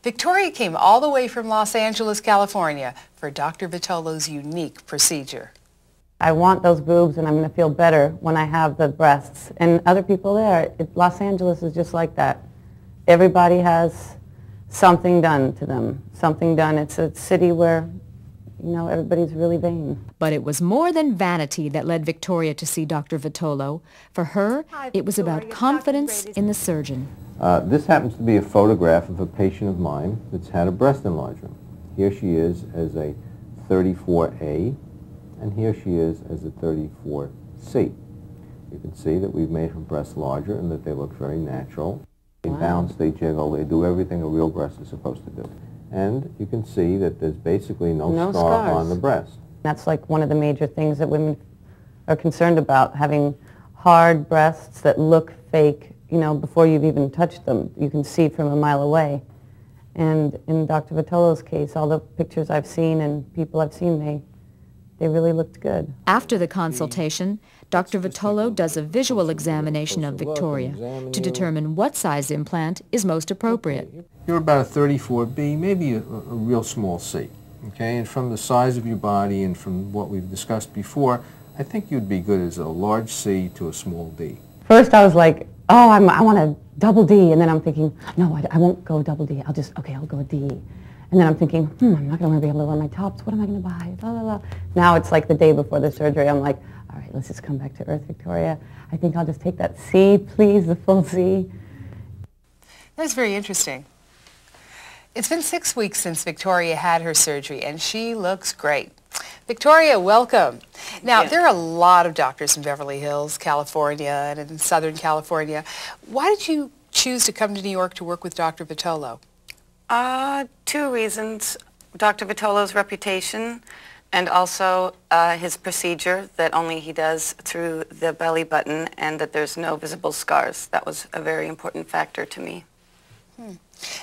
Victoria came all the way from Los Angeles, California for Dr. Vitolo's unique procedure. I want those boobs, and I'm going to feel better when I have the breasts. And other people there, Los Angeles is just like that. Everybody has something done to them, something done. It's a city where, you know, everybody's really vain. But it was more than vanity that led Victoria to see Dr. Vitolo. For her, it was about confidence in the surgeon. This happens to be a photograph of a patient of mine that's had a breast enlargement. Here she is as a 34A, and here she is as a 34C. You can see that we've made her breasts larger and that they look very natural. They bounce, they jiggle, they do everything a real breast is supposed to do. And you can see that there's basically no scar on the breast. That's like one of the major things that women are concerned about, having hard breasts that look fake, you know, before you've even touched them. You can see from a mile away. And in Dr. Vitolo's case, all the pictures I've seen and people I've seen, they really looked good. After the consultation, Dr. Vitolo does a visual examination of Victoria to determine what size implant is most appropriate. You're about a 34B, maybe a real small C. Okay, and from the size of your body and from what we've discussed before, I think you'd be good as a large C to a small D. First I was like, oh, I want a double D, and then I'm thinking, no, I won't go double D. I'll go a D. And then I'm thinking, I'm not going to be able to wear my tops. What am I going to buy? Blah, blah, blah. Now it's like the day before the surgery. I'm like, all right, let's just come back to earth, Victoria. I think I'll just take that C, please, the full C. That's very interesting. It's been 6 weeks since Victoria had her surgery, and she looks great. Victoria, welcome. Now, there are a lot of doctors in Beverly Hills, California, and in Southern California. Why did you choose to come to New York to work with Dr. Vitolo? Two reasons. Dr. Vitolo's reputation and also his procedure that only he does through the belly button and that there's no visible scars. That was a very important factor to me.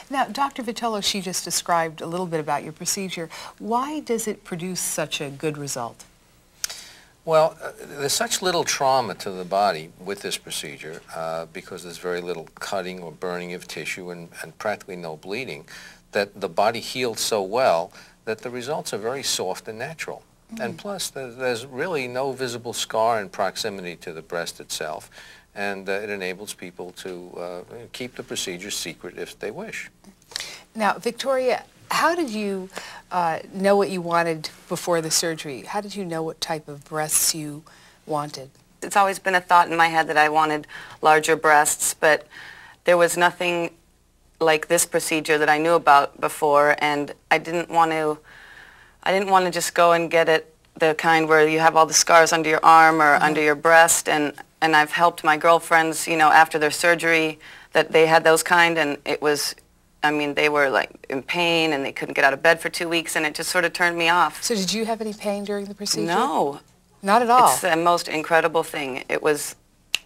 Now, Dr. Vitolo, she just described a little bit about your procedure. Why does it produce such a good result? Well, there's such little trauma to the body with this procedure because there's very little cutting or burning of tissue and practically no bleeding, that the body heals so well that the results are very soft and natural. And plus, there's really no visible scar in proximity to the breast itself, and it enables people to keep the procedure secret if they wish. Now, Victoria, how did you know what you wanted before the surgery? How did you know what type of breasts you wanted? It's always been a thought in my head that I wanted larger breasts, but there was nothing like this procedure that I knew about before, and I didn't want to just go and get it the kind where you have all the scars under your arm or under your breast, and I've helped my girlfriends, you know, after their surgery that they had those kind, and it was, I mean, they were like in pain and they couldn't get out of bed for 2 weeks, and it just sort of turned me off. So did you have any pain during the procedure? No. Not at all? It's the most incredible thing. It was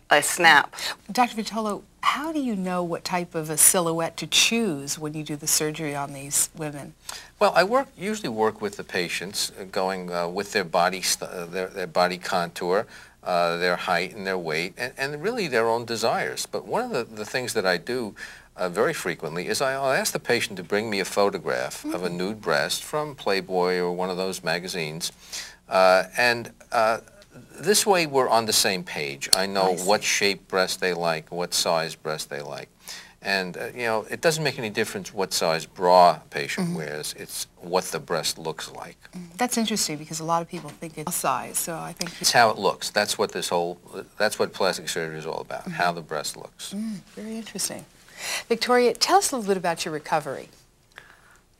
a snap. Dr. Vitolo, how do you know what type of a silhouette to choose when you do the surgery on these women? Well, I usually work with the patients, going with their body, their body contour, their height and their weight, and really their own desires. But one of the things that I do very frequently is I'll ask the patient to bring me a photograph of a nude breast from Playboy or one of those magazines, this way we're on the same page. I know what shape breast they like, what size breast they like. And, you know, it doesn't make any difference what size bra a patient wears. It's what the breast looks like. That's interesting because a lot of people think it's size, so I think... It's how it looks. That's what that's what plastic surgery is all about, how the breast looks. Very interesting. Victoria, tell us a little bit about your recovery.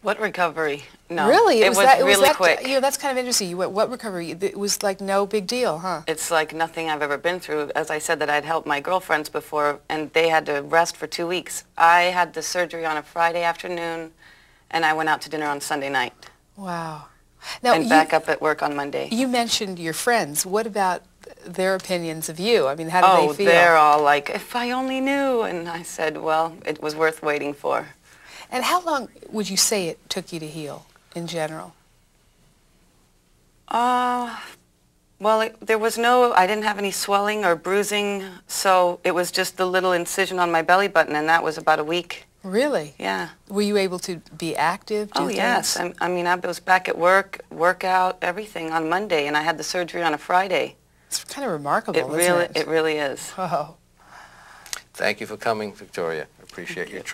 What recovery? No. Really? It was really quick. You know, that's kind of interesting. What recovery? It was like no big deal, huh? It's like nothing I've ever been through. As I said, that I'd helped my girlfriends before, and they had to rest for 2 weeks. I had the surgery on a Friday afternoon, and I went out to dinner on Sunday night. Wow. Now, and back up at work on Monday. You mentioned your friends. What about their opinions of you? I mean, how do they feel? Oh, they're all like, if I only knew. And I said, well, it was worth waiting for. And how long would you say it took you to heal in general? Well, there was I didn't have any swelling or bruising, so it was just the little incision on my belly button, and that was about a week. Really? Yeah. Were you able to be active? Do Oh, yes. things? I mean, I was back at work, workout, everything on Monday, and I had the surgery on a Friday. It's kind of remarkable, isn't it? It really is. Oh. Thank you for coming, Victoria. I appreciate your trip.